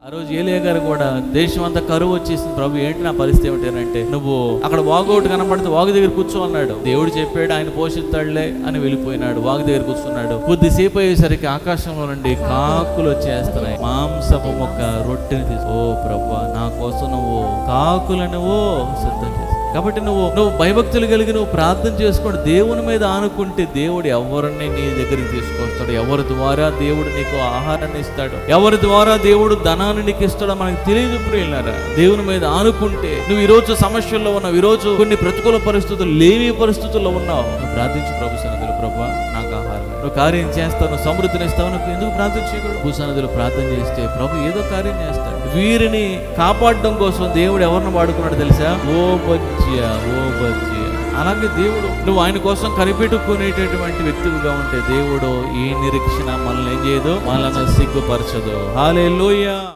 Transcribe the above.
ఆ రోజు ఏలియా గారు కూడా దేశం అంతా కరువు వచ్చేసింది, ప్రభు ఏంటి నా పరిస్థితి ఏమిటంటే, నువ్వు అక్కడ వాగోటు కనపడితే వాగు దగ్గర కూర్చో అన్నాడు. దేవుడు చెప్పాడు, ఆయన పోషిస్తాడులే అని వెళ్ళిపోయినాడు. వాగు దగ్గర కూర్చున్నాడు. కొద్దిసేపు అయ్యేసరికి ఆకాశంలో నుండి కాకులు వచ్చేస్తున్నాయి. మాంసపు మొక్క రొట్టెని తీసు, ఓ ప్రభు నా కోసం నువ్వు కాకులను సిద్ధం చేసి. కాబట్టి నువ్వు భయభక్తులు కలిగి నువ్వు ప్రార్థన చేసుకోండి. దేవుని మీద ఆనుకుంటే దేవుడు ఎవరిని నీ దగ్గరికి తీసుకొస్తాడు, ఎవరి ద్వారా దేవుడు నీకు ఆహారాన్ని ఇస్తాడు, ఎవరి ద్వారా దేవుడు ధనాన్ని నీకు ఇస్తాడో మనకు తెలియదు ప్రియులారా. దేవుని మీద ఆనుకుంటే నువ్వు ఈ రోజు సమస్యల్లో ఉన్నావు, ఈ రోజు కొన్ని ప్రతికూల పరిస్థితులు, లేని పరిస్థితుల్లో ఉన్నావు, నువ్వు ప్రార్థించు ప్రభు సన్నిధిలో, ప్రభువా నాకు ఆహారం, నువ్వు కార్యం చేస్తావు, నువ్వు సమృద్ధిని ఇస్తావు, నువ్వు ఎందుకు ప్రార్థన చేయకూడదు? ప్రభు సన్నిధిలో ప్రార్థన చేస్తే ప్రభు ఏదో కార్యం చేస్తాడు. వీరిని కాపాడడం కోసం దేవుడు ఎవరిని వాడుకున్నాడు తెలుసా? ఓ బజ్జియా. అలాగే దేవుడు నువ్వు ఆయన కోసం కనిపెట్టుకునేటటువంటి వ్యక్తిగా ఉంటే దేవుడు ఈ నిరీక్షణ మనల్ని ఏం చేయదు, మనల్ని సిగ్గుపరచదు. హల్లెలూయా.